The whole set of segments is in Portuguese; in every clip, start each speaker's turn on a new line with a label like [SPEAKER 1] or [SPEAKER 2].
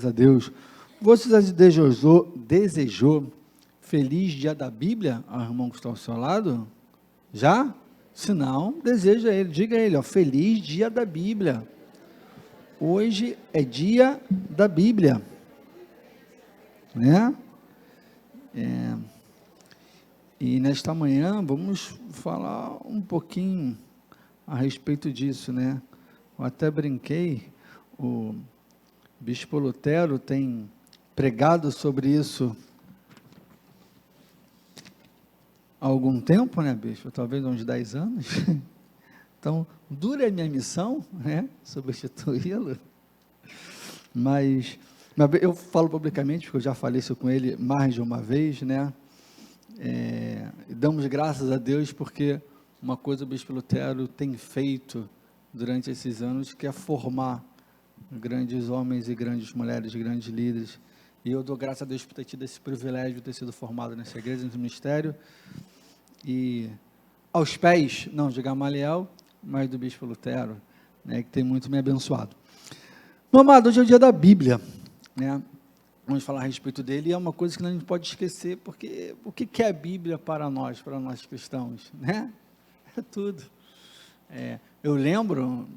[SPEAKER 1] A Deus. Você já desejou feliz dia da Bíblia ao irmão que está ao seu lado? Já? Se não, deseja ele, diga a ele, ó, feliz dia da Bíblia. Hoje é dia da Bíblia, né? E nesta manhã vamos falar um pouquinho a respeito disso, né? Eu até brinquei, o Bispo Lutero tem pregado sobre isso há algum tempo, né, Bispo? Talvez uns 10 anos. Então, dura a minha missão, né, substituí-lo. Mas eu falo publicamente, porque eu já falei isso com ele mais de uma vez, né? E damos graças a Deus porque uma coisa o Bispo Lutero tem feito durante esses anos, que é formar grandes homens e grandes mulheres, grandes líderes, e eu dou graças a Deus por ter tido esse privilégio de ter sido formado nessa igreja, nesse ministério, e aos pés, não de Gamaliel, mas do Bispo Lutero, né, que tem muito me abençoado. Meu amado, hoje é o dia da Bíblia, né? Vamos falar a respeito dele, e é uma coisa que não a gente pode esquecer, porque o que é a Bíblia para nós cristãos, né? É tudo. Eu lembro,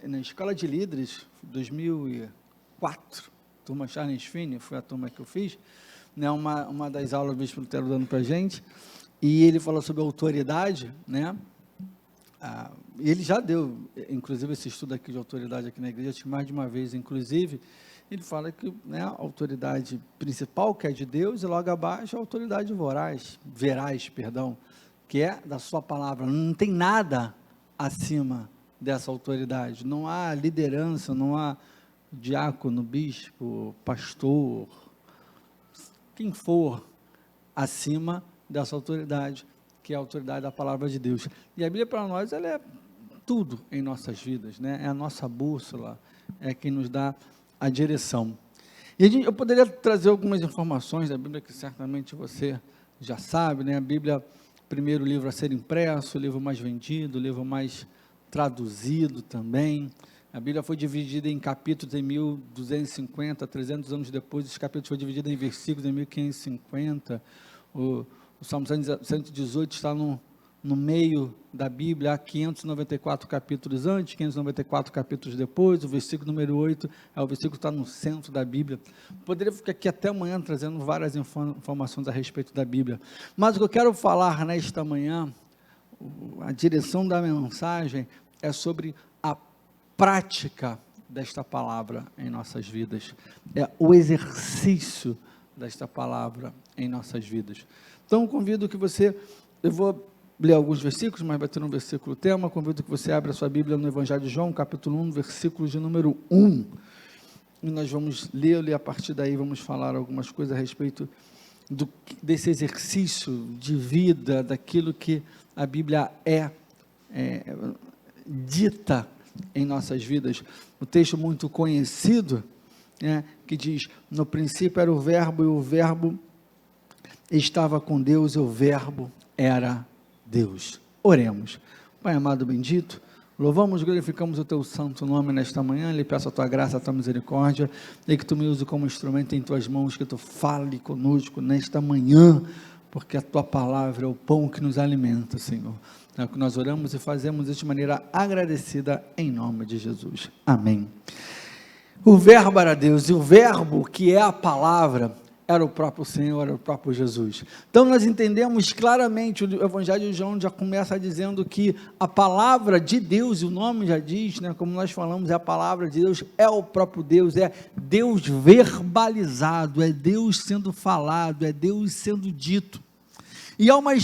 [SPEAKER 1] na escola de líderes, 2004, turma Charles Finney, foi a turma que eu fiz, né, uma das aulas do Bispo Lutero dando para a gente, e ele falou sobre autoridade, né, e ele já deu, inclusive, esse estudo aqui de autoridade aqui na igreja, acho que mais de uma vez, inclusive, ele fala que, né, a autoridade principal, que é de Deus, e logo abaixo a autoridade veraz, que é da sua palavra, não tem nada acima dessa autoridade, não há liderança, não há diácono, bispo, pastor, quem for acima dessa autoridade, que é a autoridade da palavra de Deus. E a Bíblia para nós, ela é tudo em nossas vidas, né? É a nossa bússola, é quem nos dá a direção. E eu poderia trazer algumas informações da Bíblia que certamente você já sabe, né? A Bíblia, primeiro livro a ser impresso, o livro mais vendido, o livro mais traduzido também. A Bíblia foi dividida em capítulos em 1250, 300 anos depois, os capítulos foram divididos em versículos em 1550, o Salmo 118 está no meio da Bíblia, há 594 capítulos antes, 594 capítulos depois, o versículo número 8 é o versículo que está no centro da Bíblia. Poderia ficar aqui até amanhã trazendo várias informações a respeito da Bíblia, mas o que eu quero falar nesta manhã, a direção da mensagem é sobre a prática desta palavra em nossas vidas, é o exercício desta palavra em nossas vidas. Então, convido que eu vou ler alguns versículos, mas vai ter um versículo tema, convido que você abra a sua Bíblia no Evangelho de João, capítulo 1, versículo de número 1, e nós vamos lê-lo, e a partir daí vamos falar algumas coisas a respeito desse exercício de vida, daquilo que a Bíblia dita em nossas vidas. O texto muito conhecido, né, que diz, no princípio era o verbo, e o verbo estava com Deus, e o verbo era Deus. Oremos. Pai amado bendito, louvamos, glorificamos o teu santo nome nesta manhã, lhe peço a tua graça, a tua misericórdia, e que tu me use como instrumento em tuas mãos, que tu fale conosco nesta manhã, porque a tua palavra é o pão que nos alimenta, Senhor. É o que nós oramos e fazemos isso de maneira agradecida, em nome de Jesus. Amém. O verbo era Deus, e o verbo, que é a palavra, era o próprio Senhor, era o próprio Jesus. Então nós entendemos claramente, o Evangelho de João já começa dizendo que a palavra de Deus, e o nome já diz, né, como nós falamos, é a palavra de Deus, é o próprio Deus, é Deus verbalizado, é Deus sendo falado, é Deus sendo dito. E há uma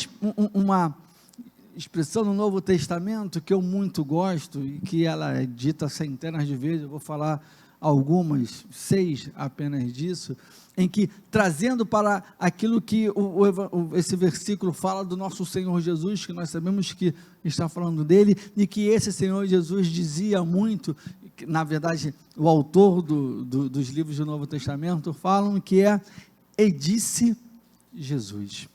[SPEAKER 1] expressão no Novo Testamento que eu muito gosto, e que ela é dita centenas de vezes, eu vou falar algumas, 6 apenas disso, em que, trazendo para aquilo que esse versículo fala do nosso Senhor Jesus, que nós sabemos que está falando dele, e que esse Senhor Jesus dizia muito, que, na verdade, o autor dos livros do Novo Testamento falam que e disse Jesus.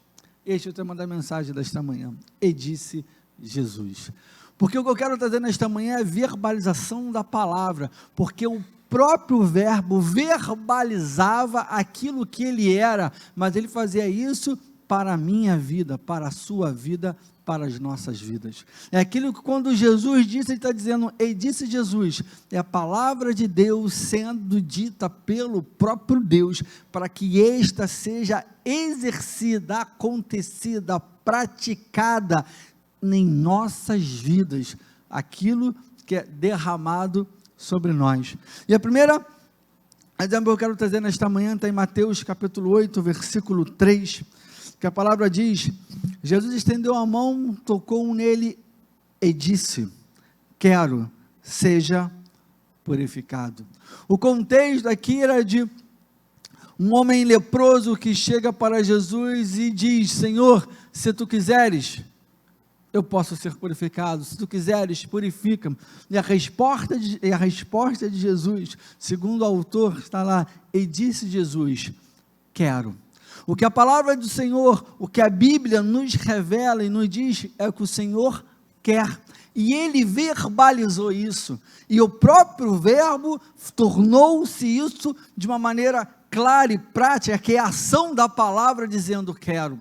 [SPEAKER 1] Este é o tema da mensagem desta manhã, e disse Jesus. Porque o que eu quero trazer nesta manhã é verbalização da palavra, porque o próprio Verbo verbalizava aquilo que ele era, mas ele fazia isso para a minha vida, para a sua vida, para as nossas vidas. É aquilo que quando Jesus disse, ele está dizendo, e disse Jesus, é a palavra de Deus sendo dita pelo próprio Deus, para que esta seja exercida, acontecida, praticada em nossas vidas, aquilo que é derramado sobre nós. E a primeira exemplo que eu quero trazer nesta manhã está em Mateus capítulo 8, versículo 3, que a palavra diz, Jesus estendeu a mão, tocou nele e disse, quero, seja purificado. O contexto aqui era de um homem leproso que chega para Jesus e diz, Senhor, se tu quiseres, eu posso ser purificado, se tu quiseres, purifica-me. E a resposta de Jesus, segundo o autor, está lá, e disse Jesus, quero. O que a palavra do Senhor, o que a Bíblia nos revela e nos diz, é o que o Senhor quer. E ele verbalizou isso, e o próprio verbo tornou-se isso de uma maneira clara e prática, que é a ação da palavra dizendo quero.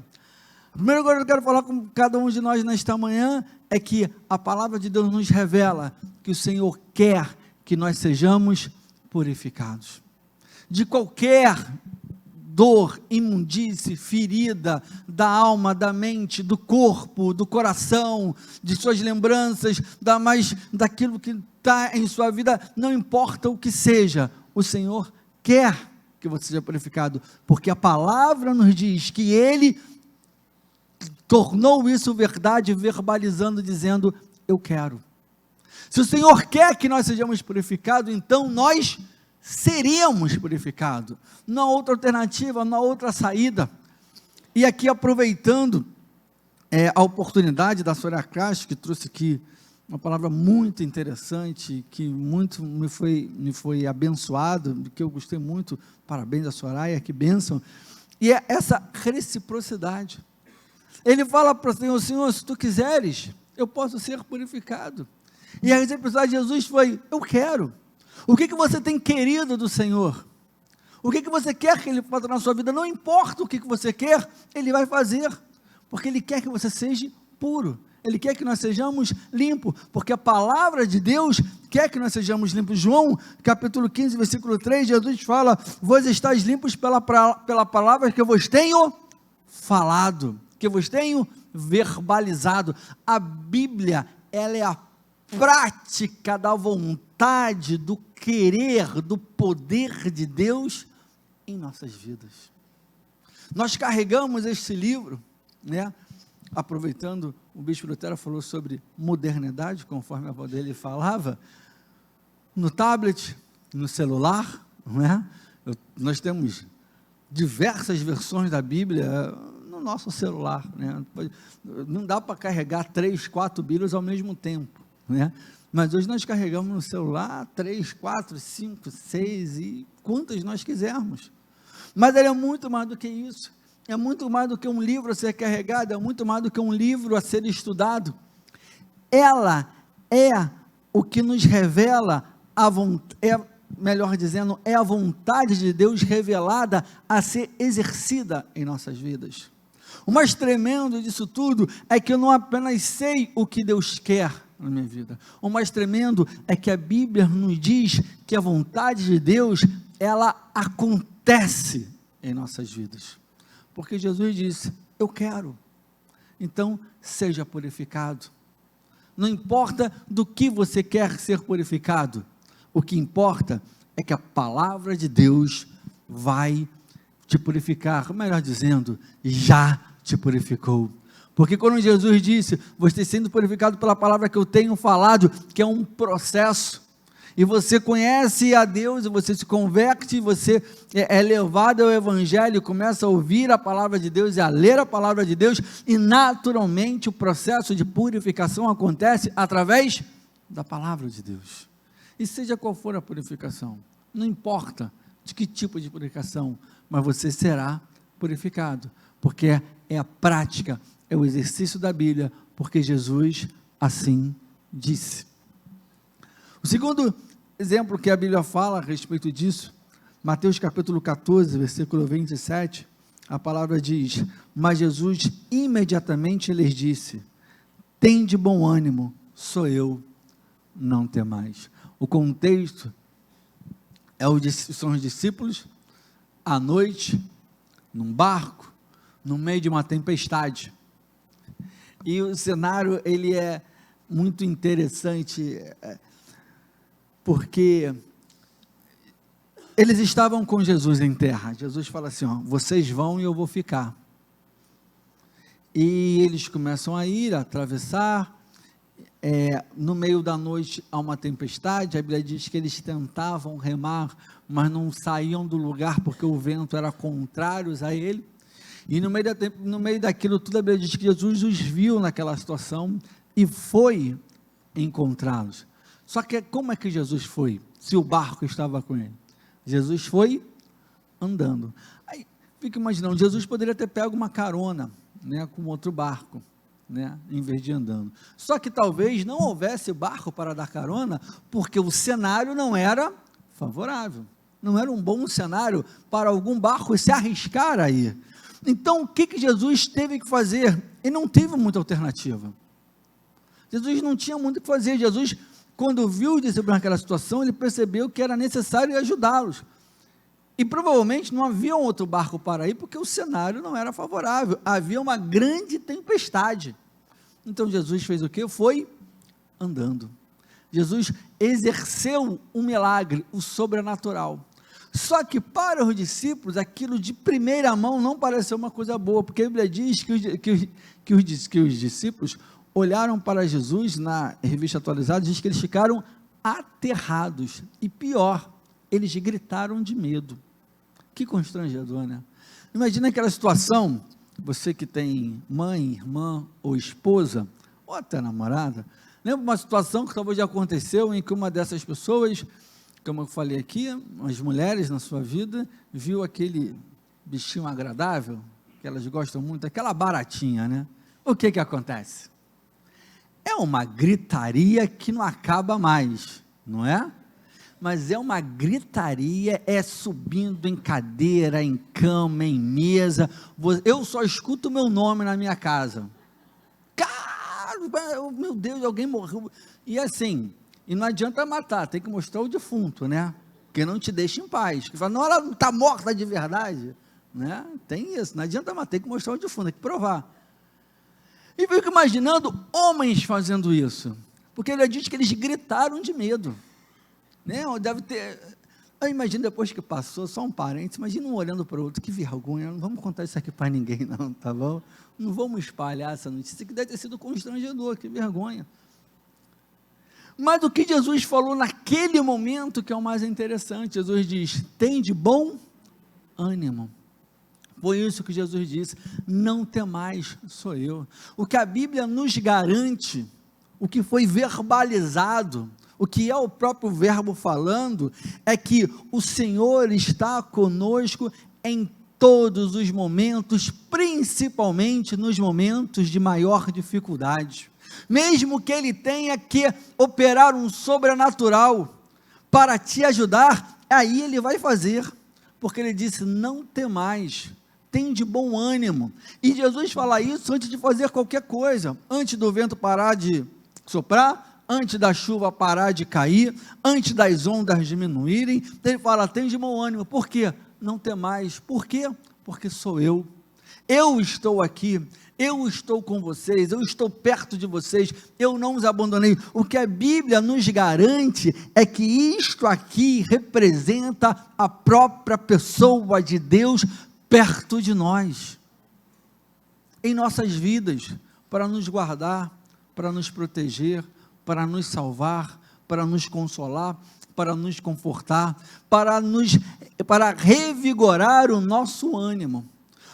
[SPEAKER 1] A primeira coisa que eu quero falar com cada um de nós nesta manhã, é que a palavra de Deus nos revela, que o Senhor quer que nós sejamos purificados, de qualquer dor, imundície, ferida, da alma, da mente, do corpo, do coração, de suas lembranças, daquilo que está em sua vida, não importa o que seja, o Senhor quer que você seja purificado, porque a palavra nos diz que Ele tornou isso verdade, verbalizando, dizendo, eu quero. Se o Senhor quer que nós sejamos purificados, então nós seremos purificados, não há outra alternativa, não há outra saída. E aqui aproveitando a oportunidade da Soraya Castro, que trouxe aqui uma palavra muito interessante, que muito me foi abençoado, que eu gostei muito, parabéns a Soraya, que bênção, e é essa reciprocidade. Ele fala para o Senhor, Senhor, se tu quiseres, eu posso ser purificado. E a reciprocidade de Jesus foi, eu quero. O que você tem querido do Senhor? O que você quer que Ele faça na sua vida? Não importa o que você quer, Ele vai fazer, porque Ele quer que você seja puro, Ele quer que nós sejamos limpos, porque a palavra de Deus quer que nós sejamos limpos. João, capítulo 15, versículo 3, Jesus fala, vós estáis limpos pela palavra que eu vos tenho falado, que eu vos tenho verbalizado. A Bíblia, ela é a prática da vontade, do querer, do poder de Deus em nossas vidas. Nós carregamos este livro, né? Aproveitando, o bispo Lutero falou sobre modernidade, conforme a avó dele falava, no tablet, no celular, não é? Nós temos diversas versões da Bíblia no nosso celular, né? Não dá para carregar 3, 4 Bíblias ao mesmo tempo, né? Mas hoje nós carregamos no celular 3, 4, 5, 6 e quantas nós quisermos. Mas ela é muito mais do que isso. É muito mais do que um livro a ser carregado, é muito mais do que um livro a ser estudado. Ela é o que nos revela melhor dizendo, é a vontade de Deus revelada a ser exercida em nossas vidas. O mais tremendo disso tudo é que eu não apenas sei o que Deus quer na minha vida. O mais tremendo é que a Bíblia nos diz que a vontade de Deus, ela acontece em nossas vidas. Porque Jesus disse, eu quero. Então, seja purificado. Não importa do que você quer ser purificado. O que importa é que a palavra de Deus vai te purificar. Melhor dizendo, já te purificou. Porque quando Jesus disse, você sendo purificado pela palavra que eu tenho falado, que é um processo, e você conhece a Deus, e você se converte, você é levado ao Evangelho, começa a ouvir a palavra de Deus, e a ler a palavra de Deus, e naturalmente o processo de purificação acontece através da palavra de Deus. E seja qual for a purificação, não importa de que tipo de purificação, mas você será purificado, porque é a prática, é o exercício da Bíblia, porque Jesus assim disse. O segundo exemplo que a Bíblia fala a respeito disso, Mateus capítulo 14, versículo 27, a palavra diz: mas Jesus imediatamente lhes disse: tende bom ânimo, sou eu, não temais. O contexto são os discípulos à noite, num barco, no meio de uma tempestade, e o cenário, ele é muito interessante, porque eles estavam com Jesus em terra. Jesus fala assim, ó, vocês vão e eu vou ficar. E eles começam a ir, a atravessar, no meio da noite há uma tempestade. A Bíblia diz que eles tentavam remar, mas não saíam do lugar, porque o vento era contrário a ele, e no meio daquilo tudo, a Bíblia diz que Jesus os viu naquela situação, e foi encontrá-los. Só que como é que Jesus foi, se o barco estava com ele? Jesus foi andando. Aí, fica imaginando, Jesus poderia ter pego uma carona, né, com outro barco, né, em vez de andando. Só que talvez não houvesse barco para dar carona, porque o cenário não era favorável, não era um bom cenário para algum barco se arriscar a ir. Então, o que Jesus teve que fazer? Ele não teve muita alternativa. Jesus não tinha muito o que fazer. Jesus, quando viu os discípulos naquela situação, ele percebeu que era necessário ajudá-los. E provavelmente não havia um outro barco para ir, porque o cenário não era favorável. Havia uma grande tempestade. Então Jesus fez o quê? Foi andando. Jesus exerceu um milagre, o sobrenatural. Só que para os discípulos, aquilo de primeira mão não pareceu uma coisa boa, porque a Bíblia diz que os discípulos olharam para Jesus, na revista atualizada, diz que eles ficaram aterrados, e pior, eles gritaram de medo. Que constrangedor, né? Imagina aquela situação, você que tem mãe, irmã ou esposa, ou até namorada, lembra uma situação que talvez já aconteceu, em que uma dessas pessoas, como eu falei aqui, as mulheres na sua vida, viu aquele bichinho agradável, que elas gostam muito, aquela baratinha, né? O que acontece? É uma gritaria que não acaba mais, não é? Mas é uma gritaria, é subindo em cadeira, em cama, em mesa. Eu só escuto o meu nome na minha casa. Cara, meu Deus, alguém morreu. E assim, e não adianta matar, tem que mostrar o defunto, né? Porque não te deixa em paz. Que fala, não, ela não está morta de verdade, né? Tem isso, não adianta matar, tem que mostrar o defunto, tem que provar. E fico imaginando homens fazendo isso, porque ele diz que eles gritaram de medo, né? Deve ter, eu imagino depois que passou, só um parênteses, imagina um olhando para o outro, que vergonha, não vamos contar isso aqui para ninguém não, tá bom? Não vamos espalhar essa notícia, que deve ter sido constrangedor, que vergonha. Mas o que Jesus falou naquele momento, que é o mais interessante, Jesus diz, tem de bom ânimo. Foi isso que Jesus disse, não temais, sou eu. O que a Bíblia nos garante, o que foi verbalizado, o que é o próprio verbo falando, é que o Senhor está conosco em todos os momentos, principalmente nos momentos de maior dificuldade. Mesmo que Ele tenha que operar um sobrenatural para te ajudar, aí Ele vai fazer, porque Ele disse, não temais, tem de bom ânimo. E Jesus fala isso antes de fazer qualquer coisa, antes do vento parar de soprar, antes da chuva parar de cair, antes das ondas diminuírem. Ele fala, tem de bom ânimo. Por quê? Não temais. Por quê? Porque sou eu estou aqui, eu estou com vocês, eu estou perto de vocês, eu não os abandonei. O que a Bíblia nos garante é que isto aqui representa a própria pessoa de Deus perto de nós, em nossas vidas, para nos guardar, para nos proteger, para nos salvar, para nos consolar, para nos confortar, para revigorar o nosso ânimo.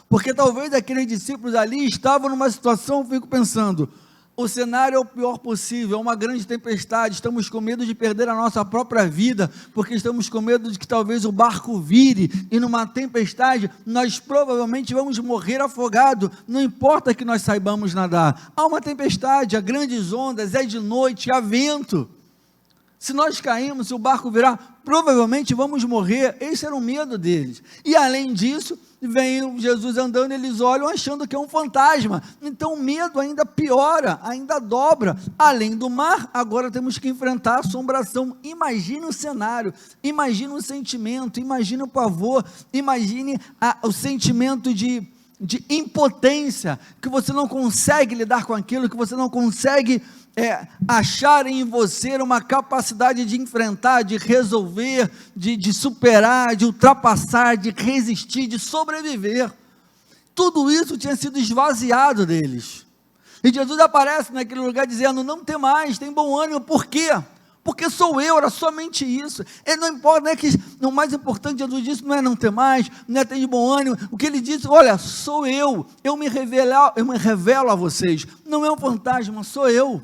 [SPEAKER 1] Porque talvez aqueles discípulos ali estavam numa situação, eu fico pensando, o cenário é o pior possível, é uma grande tempestade, estamos com medo de perder a nossa própria vida, porque estamos com medo de que talvez o barco vire, e numa tempestade, nós provavelmente vamos morrer afogado, não importa que nós saibamos nadar, há uma tempestade, há grandes ondas, é de noite, há vento, Se nós cairmos, se o barco virar, provavelmente vamos morrer. Esse era o medo deles. E além disso, vem Jesus andando, eles olham achando que é um fantasma. Então o medo ainda piora, ainda dobra. Além do mar, agora temos que enfrentar a assombração. Imagine o cenário, imagine o sentimento, imagine o pavor, imagine o sentimento de impotência, que você não consegue lidar com aquilo, que você não consegue achar em você uma capacidade de enfrentar, de resolver, de superar, de ultrapassar, de resistir, de sobreviver. Tudo isso tinha sido esvaziado deles. E Jesus aparece naquele lugar dizendo: não tem mais, tem bom ânimo. Por quê? Porque sou eu, era somente isso. Ele não importa, não é que o mais importante, Jesus disse, não é não ter mais, não é ter de bom ânimo. O que ele disse: olha, sou eu me revelo a vocês. Não é um fantasma, sou eu.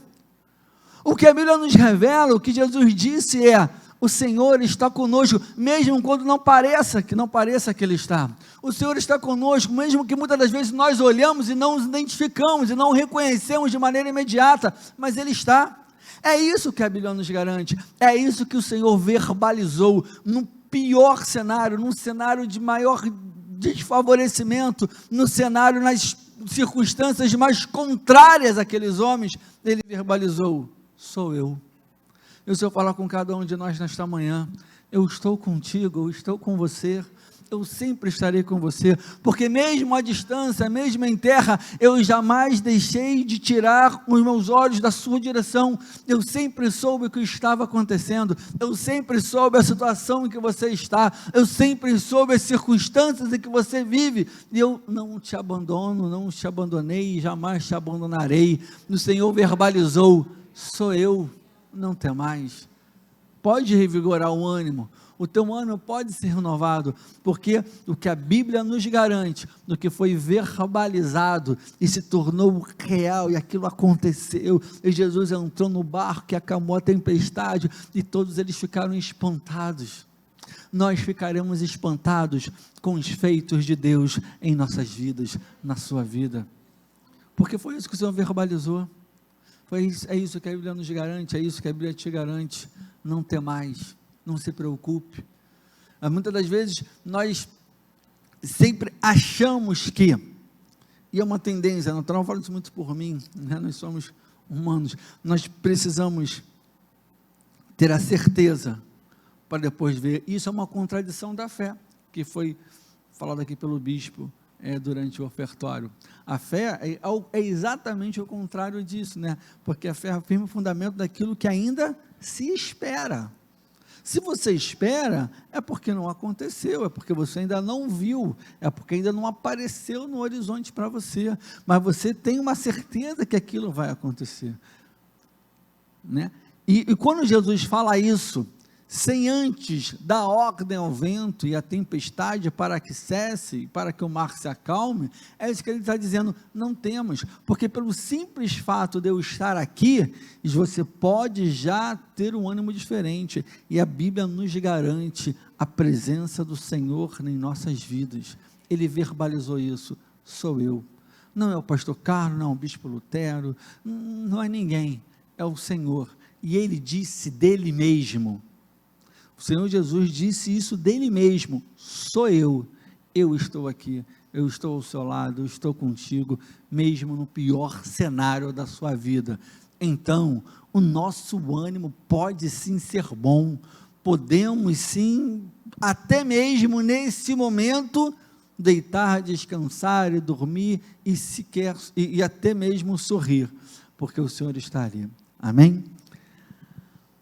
[SPEAKER 1] O que a Bíblia nos revela, o que Jesus disse é: o Senhor está conosco, mesmo quando não pareça que Ele está. O Senhor está conosco, mesmo que muitas das vezes nós olhamos e não nos identificamos, e não o reconhecemos de maneira imediata, mas Ele está. É isso que a Bíblia nos garante, é isso que o Senhor verbalizou, no pior cenário, num cenário de maior desfavorecimento, no cenário, nas circunstâncias mais contrárias àqueles homens, Ele verbalizou: sou eu. E se eu falar com cada um de nós nesta manhã: eu estou contigo, eu estou com você, eu sempre estarei com você, porque mesmo à distância, mesmo em terra, eu jamais deixei de tirar os meus olhos da sua direção. Eu sempre soube o que estava acontecendo, eu sempre soube a situação em que você está, eu sempre soube as circunstâncias em que você vive, e eu não te abandono, não te abandonei, jamais te abandonarei. O Senhor verbalizou: sou eu, não tem mais. Pode revigorar o ânimo, o teu ânimo pode ser renovado, porque o que a Bíblia nos garante, do que foi verbalizado e se tornou real, e aquilo aconteceu, e Jesus entrou no barco que acalmou a tempestade, e todos eles ficaram espantados. Nós ficaremos espantados com os feitos de Deus em nossas vidas, na sua vida, porque foi isso que o Senhor verbalizou. É isso que a Bíblia nos garante, é isso que a Bíblia te garante. Não tem mais, não se preocupe. Muitas das vezes nós sempre achamos que, e é uma tendência natural, eu falo isso muito por mim, né? Nós somos humanos, nós precisamos ter a certeza para depois ver. Isso é uma contradição da fé, que foi falado aqui pelo bispo durante o ofertório. A fé é exatamente o contrário disso, né? Porque a fé afirma o fundamento daquilo que ainda se espera. Se você espera, é porque não aconteceu, é porque você ainda não viu, é porque ainda não apareceu no horizonte para você, mas você tem uma certeza que aquilo vai acontecer, né? E quando Jesus fala isso, sem antes dar ordem ao vento e à tempestade para que cesse, para que o mar se acalme, é isso que ele está dizendo: não temos, porque pelo simples fato de eu estar aqui, você pode já ter um ânimo diferente, e a Bíblia nos garante a presença do Senhor em nossas vidas. Ele verbalizou isso: sou eu. Não é o pastor Carlos, não é o bispo Lutero, não é ninguém, é o Senhor, e ele disse dele mesmo. O Senhor Jesus disse isso dele mesmo: sou eu estou aqui, eu estou ao seu lado, eu estou contigo, mesmo no pior cenário da sua vida. Então, o nosso ânimo pode sim ser bom, podemos sim, até mesmo nesse momento, deitar, descansar e dormir, e até mesmo sorrir, porque o Senhor está ali. Amém?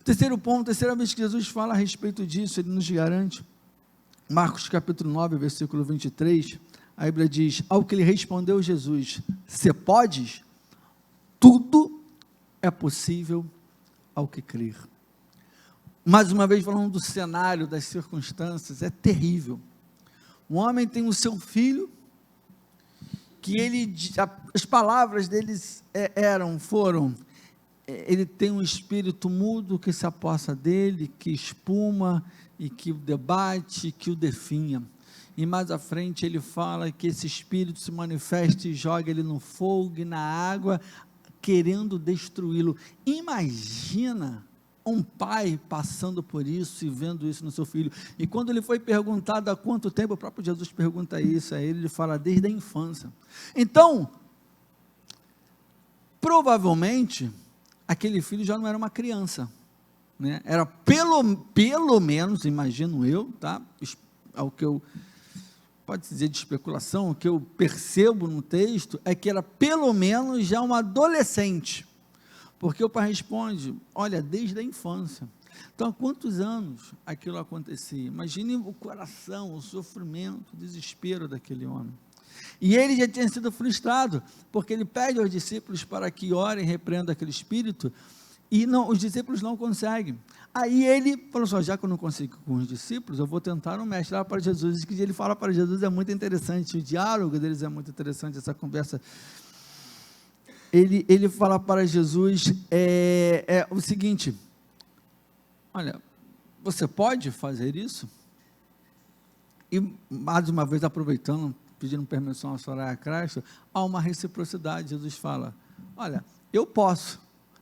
[SPEAKER 1] Terceiro ponto, terceira vez que Jesus fala a respeito disso, ele nos garante, Marcos capítulo 9, versículo 23, a Bíblia diz: ao que lhe respondeu Jesus: se podes, tudo é possível ao que crer. Mais uma vez falando do cenário, das circunstâncias, é terrível. Um homem tem o seu filho, que as palavras deles foram: ele tem um espírito mudo que se apossa dele, que espuma e que o debate, que o definha. E mais à frente ele fala que esse espírito se manifesta e joga ele no fogo e na água, querendo destruí-lo. Imagina um pai passando por isso e vendo isso no seu filho. E quando ele foi perguntado há quanto tempo, o próprio Jesus pergunta isso a ele, ele fala desde a infância. Então, provavelmente, aquele filho já não era uma criança, né? Era pelo menos, imagino eu, tá? Ao que eu, pode dizer de especulação, o que eu percebo no texto, é que era pelo menos já um adolescente, porque o pai responde, olha, desde a infância. Então, há quantos anos aquilo acontecia? Imagine o coração, o sofrimento, o desespero daquele homem. E ele já tinha sido frustrado, porque ele pede aos discípulos para que orem e repreendam aquele espírito, e não, os discípulos não conseguem. Aí ele falou assim, já que eu não consigo com os discípulos, eu vou tentar um mestre lá para Jesus. E que ele fala para Jesus é muito interessante, o diálogo deles é muito interessante, essa conversa. Ele fala para Jesus, o seguinte, olha, você pode fazer isso? E mais uma vez aproveitando, pedindo permissão a Soraya Crasto, há uma reciprocidade. Jesus fala, olha, eu posso,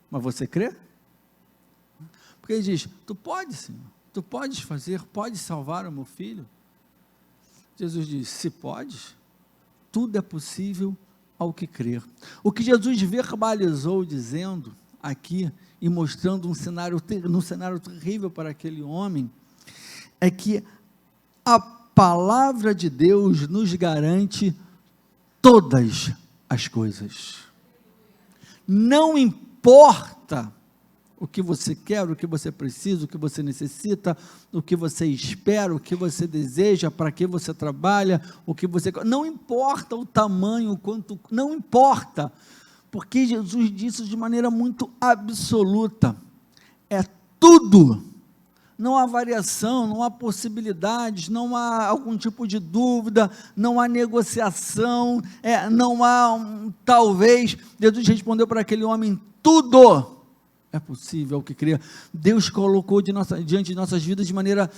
[SPEAKER 1] mas você crê? Porque ele diz, tu podes, Senhor, tu podes fazer, podes salvar o meu filho? Jesus diz, se podes, tudo é possível ao que crer. O que Jesus verbalizou dizendo aqui, e mostrando um cenário terrível para aquele homem, é que a palavra de Deus nos garante todas as coisas. Não importa o que você quer, o que você precisa, o que você necessita, o que você espera, o que você deseja, para que você trabalha, o que você... Não importa o tamanho, não importa, porque Jesus disse de maneira muito absoluta, é tudo. Não há variação, não há possibilidades, não há algum tipo de dúvida, não há negociação, não há talvez. Jesus respondeu para aquele homem, tudo é possível o que crê. Deus colocou diante de nossas vidas de maneira,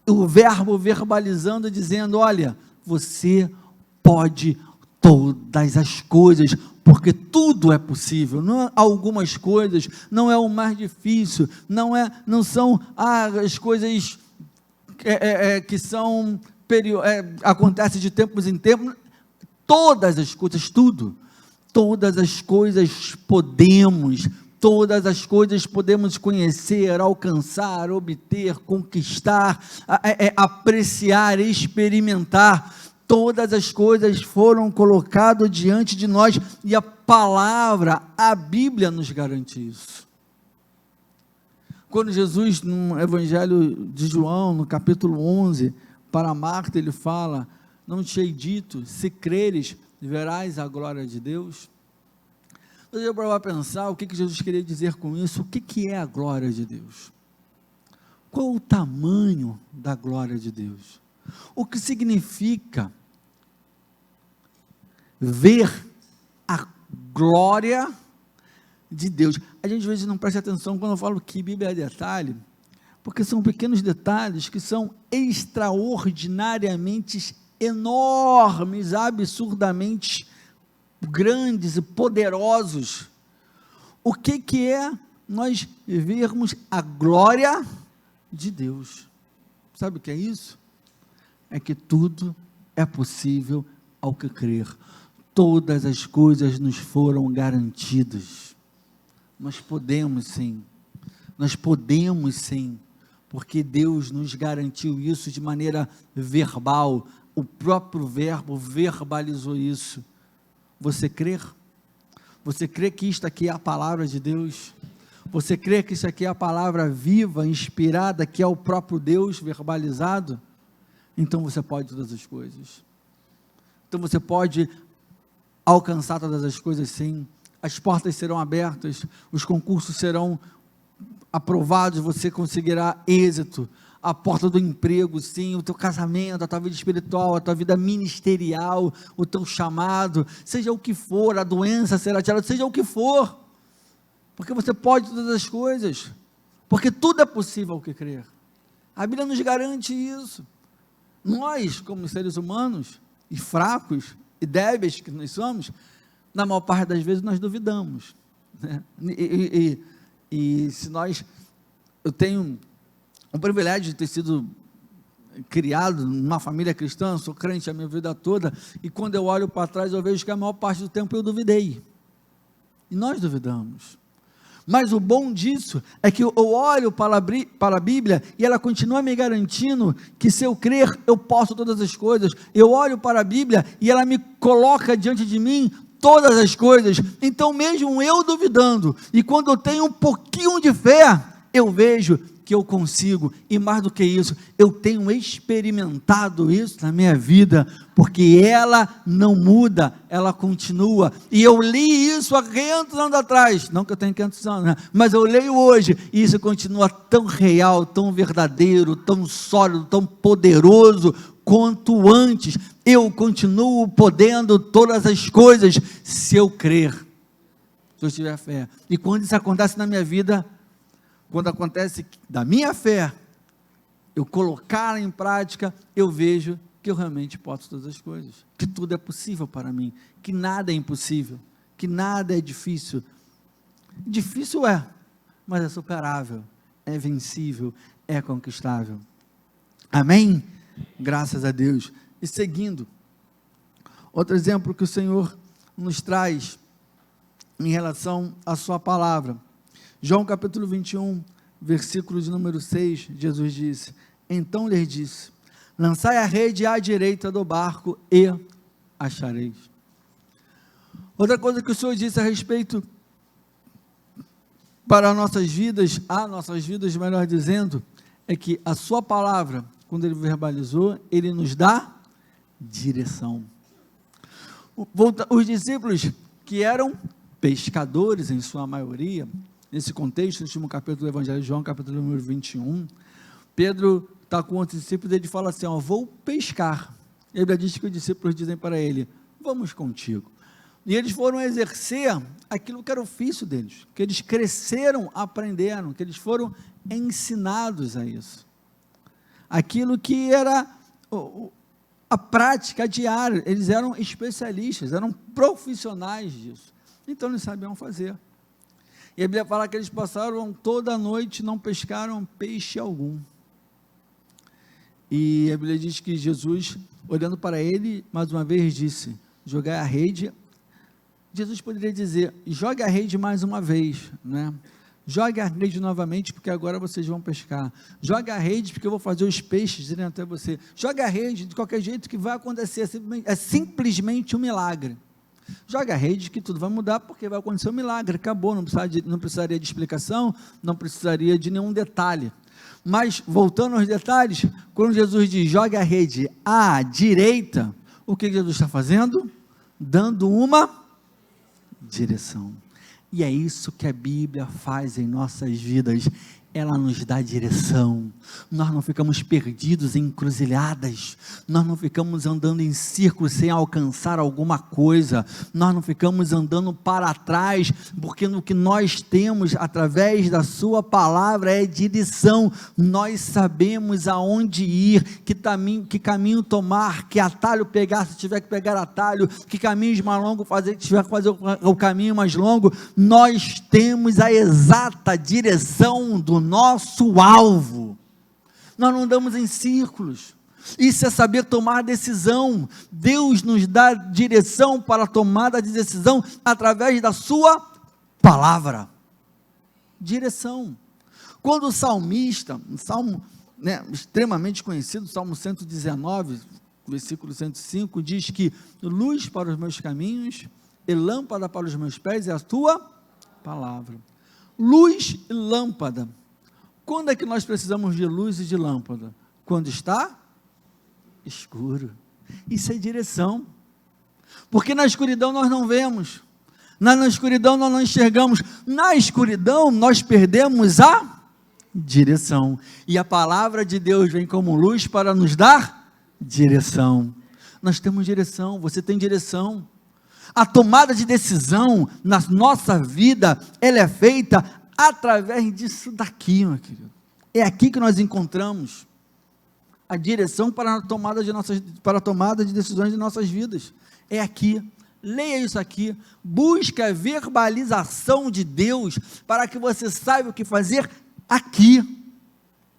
[SPEAKER 1] o verbo verbalizando, dizendo, olha, você pode todas as coisas, porque tudo é possível. Não, algumas coisas, não é o mais difícil, não são as coisas que são acontecem de tempos em tempos. Todas as coisas, todas as coisas todas as coisas podemos conhecer, alcançar, obter, conquistar, apreciar, experimentar. Todas as coisas foram colocadas diante de nós, e a palavra, a Bíblia nos garante isso. Quando Jesus, no Evangelho de João, no capítulo 11, para Marta, ele fala, não te hei dito, se creres, verás a glória de Deus. Você já parou para pensar o que Jesus queria dizer com isso? O que é a glória de Deus? Qual o tamanho da glória de Deus? O que significa ver a glória de Deus? A gente às vezes não presta atenção quando eu falo que Bíblia é detalhe, porque são pequenos detalhes que são extraordinariamente enormes, absurdamente grandes e poderosos. O que é nós vermos a glória de Deus? Sabe o que é isso? É que tudo é possível ao que crer. Todas as coisas nos foram garantidas. Nós podemos sim, porque Deus nos garantiu isso de maneira verbal, o próprio verbo verbalizou isso. Você crê? Você crê que isto aqui é a palavra de Deus? Você crê que isso aqui é a palavra viva, inspirada, que é o próprio Deus verbalizado? Então você pode todas as coisas. Então você pode alcançar todas as coisas, sim. As portas serão abertas, os concursos serão aprovados, você conseguirá êxito. A porta do emprego, sim, o teu casamento, a tua vida espiritual, a tua vida ministerial, o teu chamado, seja o que for, a doença será tirada, seja o que for, porque você pode todas as coisas, porque tudo é possível ao que crer. A Bíblia nos garante isso. Nós, como seres humanos, e fracos, e débeis que nós somos, na maior parte das vezes nós duvidamos, né? E se nós eu tenho o privilégio de ter sido criado numa família cristã, sou crente a minha vida toda, e quando eu olho para trás, eu vejo que a maior parte do tempo eu duvidei, e nós duvidamos. Mas o bom disso é que eu olho para a Bíblia e ela continua me garantindo que se eu crer, eu posso todas as coisas. Eu olho para a Bíblia e ela me coloca diante de mim todas as coisas. Então mesmo eu duvidando, e quando eu tenho um pouquinho de fé, eu vejo que eu consigo, e mais do que isso, eu tenho experimentado isso na minha vida, porque ela não muda, ela continua, e eu li isso há 500 anos atrás, não que eu tenha 500 anos, né? Mas eu leio hoje, e isso continua tão real, tão verdadeiro, tão sólido, tão poderoso, quanto antes. Eu continuo podendo todas as coisas, se eu crer, se eu tiver fé, e quando isso acontece na minha vida, quando acontece da minha fé, eu colocar em prática, eu vejo que eu realmente posso todas as coisas, que tudo é possível para mim, que nada é impossível, que nada é difícil. Difícil é, mas é superável, é vencível, é conquistável. Amém? Graças a Deus. E seguindo, outro exemplo que o Senhor nos traz em relação à sua palavra. João capítulo 21, versículo de número 6, Jesus disse: então lhes disse, lançai a rede à direita do barco e achareis. Outra coisa que o Senhor disse a respeito para nossas vidas, melhor dizendo, é que a sua palavra, quando ele verbalizou, ele nos dá direção. Os discípulos que eram pescadores em sua maioria, nesse contexto, no último capítulo do Evangelho de João, capítulo número 21, Pedro está com outros discípulos e ele fala assim, vou pescar. E a Bíblia diz que os discípulos dizem para ele, vamos contigo. E eles foram exercer aquilo que era o ofício deles, que eles cresceram, aprenderam, que eles foram ensinados a isso. Aquilo que era a prática diária, eles eram especialistas, eram profissionais disso. Então eles sabiam fazer. E a Bíblia fala que eles passaram toda a noite, não pescaram peixe algum. E a Bíblia diz que Jesus, olhando para ele, mais uma vez disse, jogai a rede. Jesus poderia dizer, jogue a rede mais uma vez, né? Jogue a rede novamente, porque agora vocês vão pescar. Jogue a rede, porque eu vou fazer os peixes irem até você. Jogue a rede, de qualquer jeito que vai acontecer, é simplesmente um milagre. Joga a rede que tudo vai mudar, porque vai acontecer um milagre, acabou, não precisaria de explicação, não precisaria de nenhum detalhe. Mas, voltando aos detalhes, quando Jesus diz, joga a rede à direita, o que Jesus está fazendo? Dando uma direção. E é isso que a Bíblia faz em nossas vidas, ela nos dá direção, nós não ficamos perdidos em encruzilhadas, nós não ficamos andando em círculos sem alcançar alguma coisa, nós não ficamos andando para trás, porque no que nós temos, através da sua palavra, é direção, nós sabemos aonde ir, que caminho tomar, que atalho pegar, se tiver que pegar atalho, que caminhos mais longos fazer, se tiver que fazer o caminho mais longo, nós temos a exata direção do nosso alvo, nós não andamos em círculos, isso é saber tomar decisão. Deus nos dá direção para a tomada de decisão, através da sua palavra, direção. Quando o salmista, um salmo extremamente conhecido, Salmo 119, versículo 105, diz que luz para os meus caminhos, e lâmpada para os meus pés, é a tua palavra. Luz e lâmpada. Quando é que nós precisamos de luz e de lâmpada? Quando está escuro. Isso é direção. Porque na escuridão nós não vemos. Na escuridão nós não enxergamos. Na escuridão nós perdemos a direção. E a palavra de Deus vem como luz para nos dar direção. Nós temos direção, você tem direção. A tomada de decisão na nossa vida, ela é feita através disso daqui, meu querido. É aqui que nós encontramos a direção para a tomada de decisões de nossas vidas. É aqui. Leia isso aqui. Busque a verbalização de Deus para que você saiba o que fazer aqui.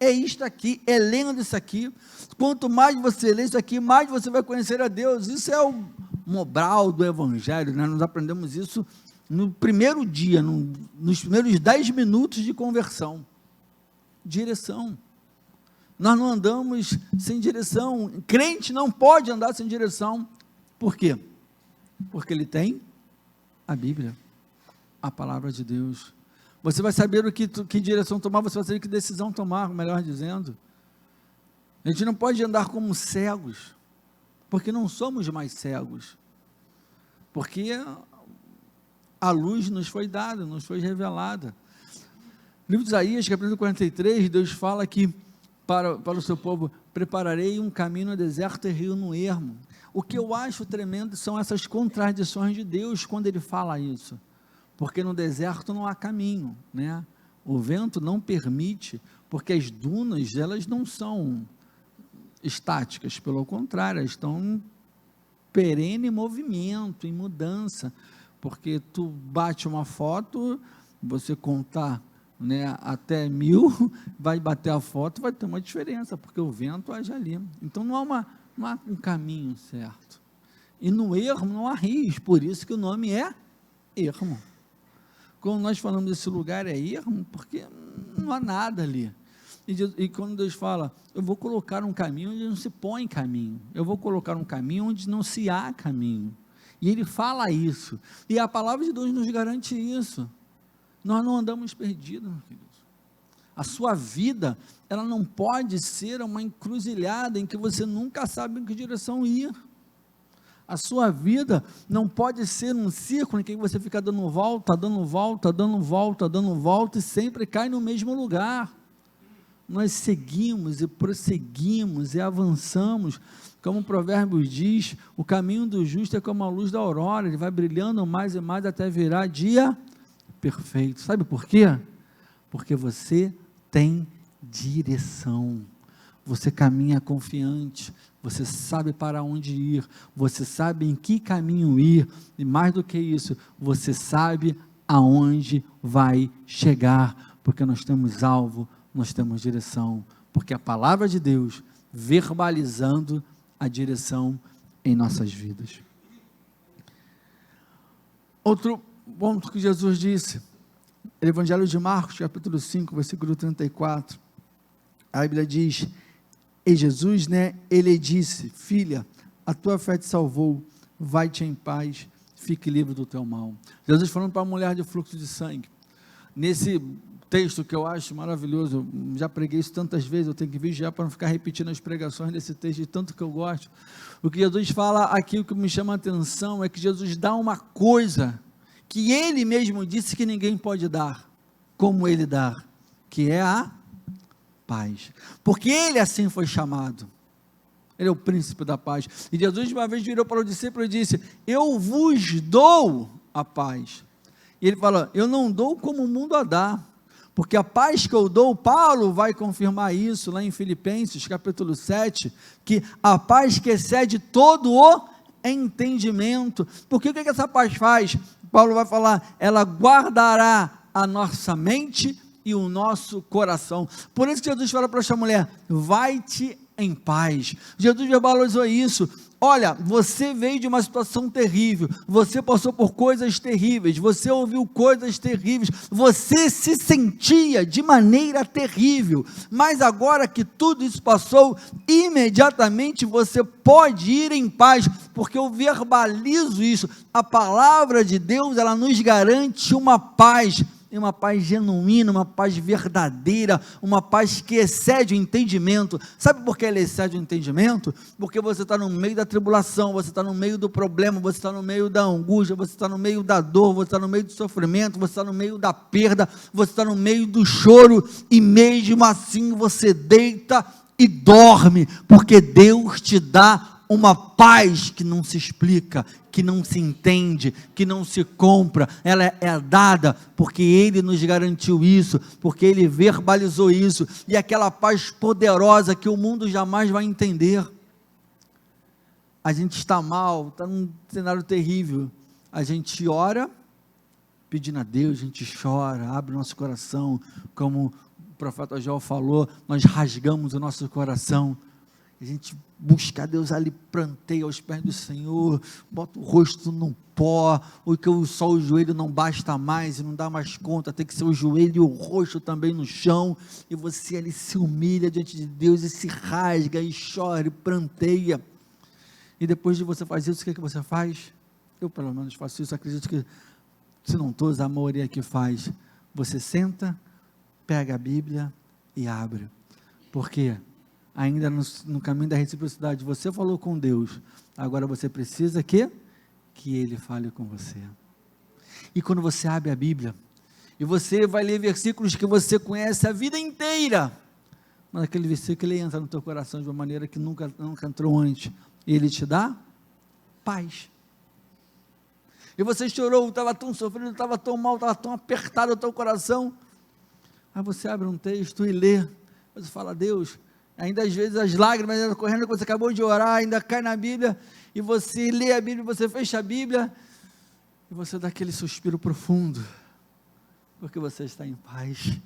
[SPEAKER 1] É isto aqui, é lendo isso aqui. Quanto mais você lê isso aqui, mais você vai conhecer a Deus. Isso é o moral do Evangelho, né? Nós aprendemos isso no primeiro dia, nos primeiros 10 minutos de conversão. Direção. Nós não andamos sem direção. Crente não pode andar sem direção. Por quê? Porque ele tem a Bíblia, a palavra de Deus. Você vai saber que direção tomar, você vai saber que decisão tomar, melhor dizendo. A gente não pode andar como cegos, porque não somos mais cegos, porque a luz nos foi dada, nos foi revelada. No livro de Isaías, capítulo 43, Deus fala que para o seu povo, prepararei um caminho no deserto e rio no ermo. O que eu acho tremendo são essas contradições de Deus, quando ele fala isso, porque no deserto não há caminho, né? O vento não permite, porque as dunas, elas não são estáticas, pelo contrário, elas estão em perene movimento, em mudança, porque tu bate uma foto, você contar, né, até 1000, vai bater a foto, vai ter uma diferença, porque o vento age ali. Então não há um caminho certo. E no ermo não há rios, por isso que o nome é ermo. Quando nós falamos desse lugar é ermo, porque não há nada ali. E quando Deus fala, eu vou colocar um caminho onde não se põe caminho, eu vou colocar um caminho onde não se há caminho. E ele fala isso, e a palavra de Deus nos garante isso. Nós não andamos perdidos, meus queridos. A sua vida, ela não pode ser uma encruzilhada em que você nunca sabe em que direção ir. A sua vida não pode ser um círculo em que você fica dando volta, dando volta, dando volta, dando volta e sempre cai no mesmo lugar. Nós seguimos e prosseguimos e avançamos, como o provérbio diz, o caminho do justo é como a luz da aurora, ele vai brilhando mais e mais até virar dia perfeito. Sabe por quê? Porque você tem direção, você caminha confiante, você sabe para onde ir, você sabe em que caminho ir, e mais do que isso, você sabe aonde vai chegar, porque nós temos alvo, nós temos direção, porque a palavra de Deus, verbalizando a direção em nossas vidas. Outro ponto que Jesus disse, Evangelho de Marcos, capítulo 5, versículo 34, a Bíblia diz, e Jesus, né, ele disse, filha, a tua fé te salvou, vai-te em paz, fique livre do teu mal. Jesus falando para a mulher de fluxo de sangue, nesse texto que eu acho maravilhoso, eu já preguei isso tantas vezes, eu tenho que vigiar para não ficar repetindo as pregações desse texto, de tanto que eu gosto. O que Jesus fala aqui, o que me chama a atenção, é que Jesus dá uma coisa, que ele mesmo disse que ninguém pode dar, como ele dá, que é a paz, porque ele assim foi chamado, ele é o príncipe da paz, e Jesus uma vez virou para o discípulo e disse, eu vos dou a paz, e ele fala, eu não dou como o mundo a dá, porque a paz que eu dou, Paulo vai confirmar isso, lá em Filipenses, capítulo 7, que a paz que excede todo o entendimento, porque o que essa paz faz? Paulo vai falar, ela guardará a nossa mente e o nosso coração. Por isso que Jesus fala para essa mulher, vai-te em paz. Jesus verbalizou isso. Olha, você veio de uma situação terrível, você passou por coisas terríveis, você ouviu coisas terríveis, você se sentia de maneira terrível, mas agora que tudo isso passou, imediatamente você pode ir em paz, porque eu verbalizo isso, a palavra de Deus, ela nos garante uma paz genuína, uma paz verdadeira, uma paz que excede o entendimento. Sabe por que ela excede o entendimento? Porque você está no meio da tribulação, você está no meio do problema, você está no meio da angústia, você está no meio da dor, você está no meio do sofrimento, você está no meio da perda, você está no meio do choro, e mesmo assim você deita e dorme, porque Deus te dá uma paz que não se explica, que não se entende, que não se compra, ela é dada, porque Ele nos garantiu isso, porque Ele verbalizou isso, e aquela paz poderosa que o mundo jamais vai entender. A gente está mal, está num cenário terrível, a gente ora, pedindo a Deus, a gente chora, abre nosso coração, como o profeta Joel falou, nós rasgamos o nosso coração, a gente busca Deus ali, pranteia aos pés do Senhor, bota o rosto no pó, ou que só o joelho não basta mais, e não dá mais conta, tem que ser o joelho e o rosto também no chão, e você ali se humilha diante de Deus, e se rasga, e chora, e pranteia, e depois de você fazer isso, o que você faz? Eu pelo menos faço isso, acredito que, se não todos, a maioria que faz, você senta, pega a Bíblia e abre, porque ainda no caminho da reciprocidade, você falou com Deus, agora você precisa que Ele fale com você, e quando você abre a Bíblia, e você vai ler versículos que você conhece a vida inteira, mas aquele versículo ele entra no teu coração de uma maneira que nunca entrou antes, e ele te dá paz, e você chorou, estava tão sofrido, estava tão mal, estava tão apertado o teu coração, aí você abre um texto e lê, você fala, Deus, ainda às vezes as lágrimas ainda correndo, que você acabou de orar, ainda cai na Bíblia, e você lê a Bíblia, você fecha a Bíblia, e você dá aquele suspiro profundo, porque você está em paz,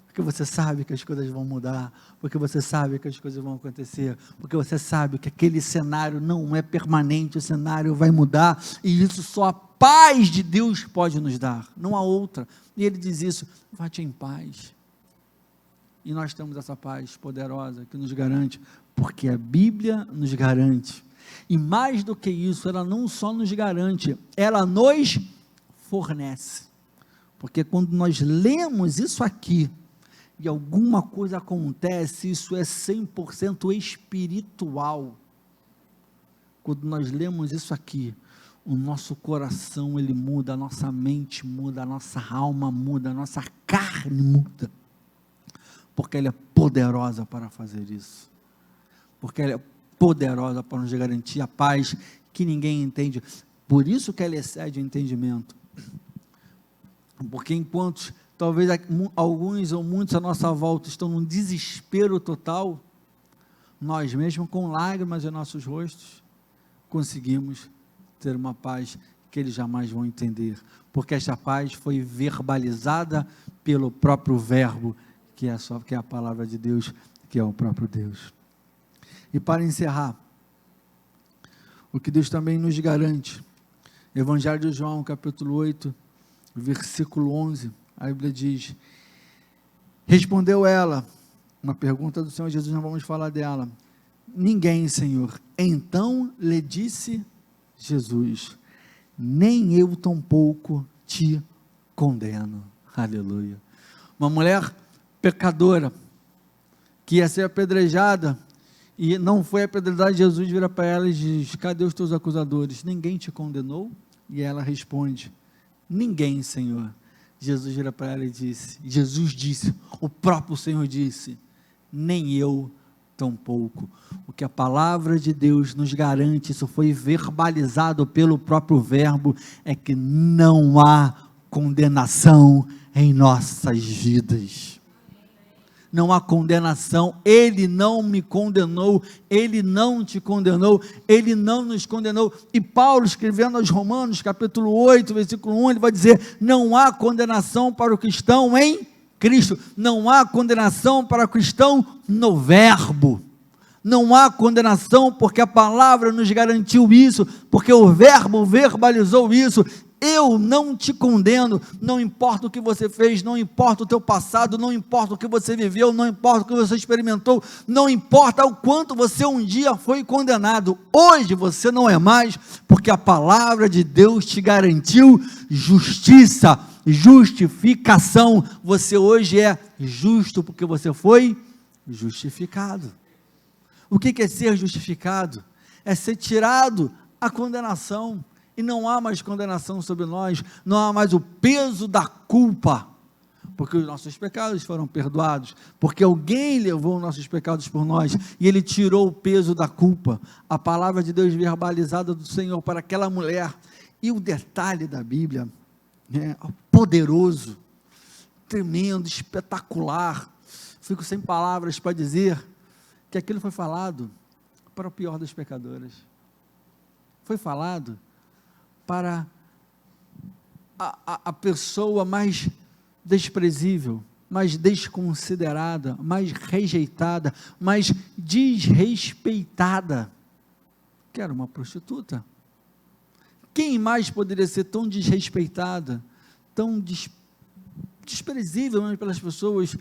[SPEAKER 1] porque você sabe que as coisas vão mudar, porque você sabe que as coisas vão acontecer, porque você sabe que aquele cenário não é permanente, o cenário vai mudar, e isso só a paz de Deus pode nos dar, não há outra, e ele diz isso, vá-te em paz, e nós temos essa paz poderosa que nos garante, porque a Bíblia nos garante, e mais do que isso, ela não só nos garante, ela nos fornece, porque quando nós lemos isso aqui, e alguma coisa acontece, isso é 100% espiritual, quando nós lemos isso aqui, o nosso coração ele muda, a nossa mente muda, a nossa alma muda, a nossa carne muda, porque ela é poderosa para fazer isso, porque ela é poderosa para nos garantir a paz que ninguém entende, por isso que ela excede o entendimento, porque enquanto talvez alguns ou muitos à nossa volta estão num desespero total, nós mesmo com lágrimas em nossos rostos, conseguimos ter uma paz que eles jamais vão entender, porque esta paz foi verbalizada pelo próprio verbo, que é a palavra de Deus, que é o próprio Deus. E para encerrar, o que Deus também nos garante, Evangelho de João, capítulo 8, versículo 11, a Bíblia diz, respondeu ela, uma pergunta do Senhor Jesus, nós vamos falar dela, ninguém, Senhor, então lhe disse Jesus, nem eu tampouco te condeno, aleluia, uma mulher pecadora, que ia ser apedrejada, e não foi apedrejada, Jesus vira para ela e diz, cadê os teus acusadores? Ninguém te condenou? E ela responde, ninguém, Senhor. Jesus vira para ela e disse, Jesus disse, o próprio Senhor disse, nem eu tampouco. O que a palavra de Deus nos garante, isso foi verbalizado pelo próprio verbo, é que não há condenação em nossas vidas. Não há condenação, Ele não me condenou, Ele não te condenou, Ele não nos condenou, e Paulo escrevendo aos Romanos, capítulo 8, versículo 1, ele vai dizer, não há condenação para o cristão em Cristo, não há condenação para o cristão no verbo, não há condenação, porque a palavra nos garantiu isso, porque o verbo verbalizou isso, eu não te condeno, não importa o que você fez, não importa o teu passado, não importa o que você viveu, não importa o que você experimentou, não importa o quanto você um dia foi condenado, hoje você não é mais, porque a palavra de Deus te garantiu justiça, justificação, você hoje é justo, porque você foi justificado. O que é ser justificado? É ser tirado a condenação, e não há mais condenação sobre nós, não há mais o peso da culpa, porque os nossos pecados foram perdoados, porque alguém levou os nossos pecados por nós, e Ele tirou o peso da culpa, a palavra de Deus verbalizada do Senhor para aquela mulher, e o detalhe da Bíblia, poderoso, tremendo, espetacular, fico sem palavras para dizer, que aquilo foi falado para o pior das pecadoras, foi falado para a pessoa mais desprezível, mais desconsiderada, mais rejeitada, mais desrespeitada, que era uma prostituta. Quem mais poderia ser tão desrespeitada, tão desprezível pelas pessoas?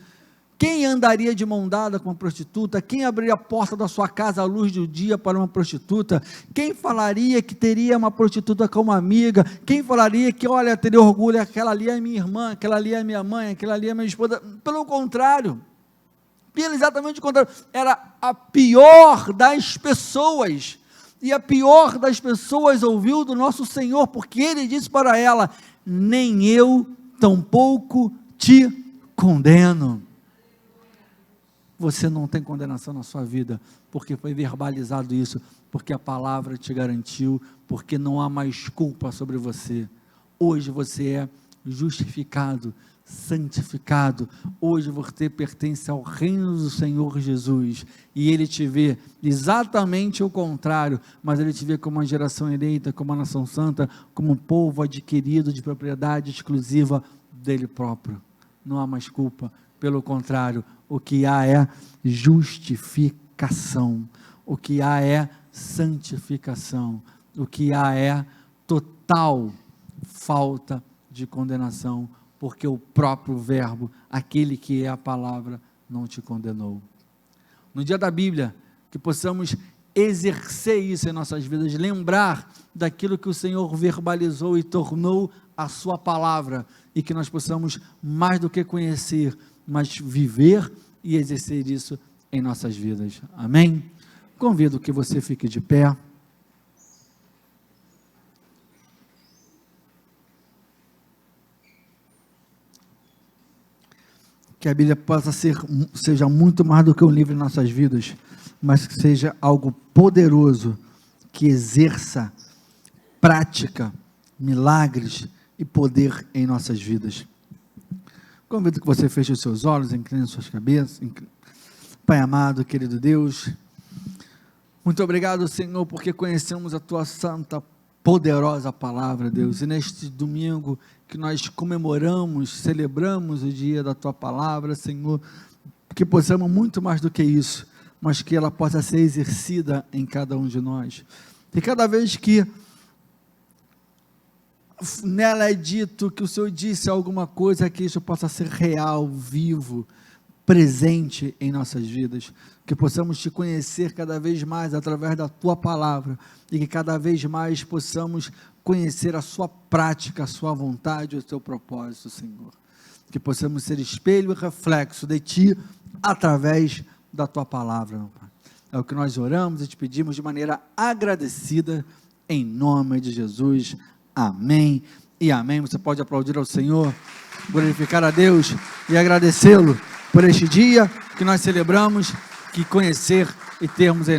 [SPEAKER 1] Quem andaria de mão dada com uma prostituta? Quem abriria a porta da sua casa à luz do dia para uma prostituta? Quem falaria que teria uma prostituta como amiga? Quem falaria que, olha, teria orgulho, aquela ali é minha irmã, aquela ali é minha mãe, aquela ali é minha esposa? Pelo contrário, exatamente o contrário, era a pior das pessoas, e a pior das pessoas ouviu do nosso Senhor, porque Ele disse para ela: nem eu tampouco te condeno. Você não tem condenação na sua vida, porque foi verbalizado isso, porque a palavra te garantiu, porque não há mais culpa sobre você. Hoje você é justificado, santificado. Hoje você pertence ao reino do Senhor Jesus, e Ele te vê exatamente o contrário, mas Ele te vê como uma geração eleita, como uma nação santa, como um povo adquirido de propriedade exclusiva dele próprio. Não há mais culpa, pelo contrário, o que há é justificação, o que há é santificação, o que há é total falta de condenação, porque o próprio verbo, aquele que é a palavra, não te condenou. No dia da Bíblia, que possamos exercer isso em nossas vidas, lembrar daquilo que o Senhor verbalizou e tornou a sua palavra, e que nós possamos mais do que conhecer, mas viver e exercer isso em nossas vidas. Amém? Convido que você fique de pé. Que a Bíblia seja muito mais do que um livro em nossas vidas, mas que seja algo poderoso, que exerça prática, milagres e poder em nossas vidas. Convido que você feche os seus olhos, incline suas cabeças. Pai amado, querido Deus, muito obrigado, Senhor, porque conhecemos a Tua santa, poderosa palavra, Deus, e neste domingo que nós comemoramos, celebramos o dia da Tua palavra, Senhor, que possamos muito mais do que isso, mas que ela possa ser exercida em cada um de nós, e cada vez que nela é dito que o Senhor disse alguma coisa, que isso possa ser real, vivo, presente em nossas vidas, que possamos te conhecer cada vez mais através da Tua palavra, e que cada vez mais possamos conhecer a Sua prática, a Sua vontade, o Seu propósito, Senhor, que possamos ser espelho e reflexo de Ti, através da Tua palavra, meu Pai. É o que nós oramos e te pedimos de maneira agradecida, em nome de Jesus. Amém e amém. Você pode aplaudir ao Senhor, glorificar a Deus e agradecê-lo por este dia que nós celebramos, que conhecer e termos em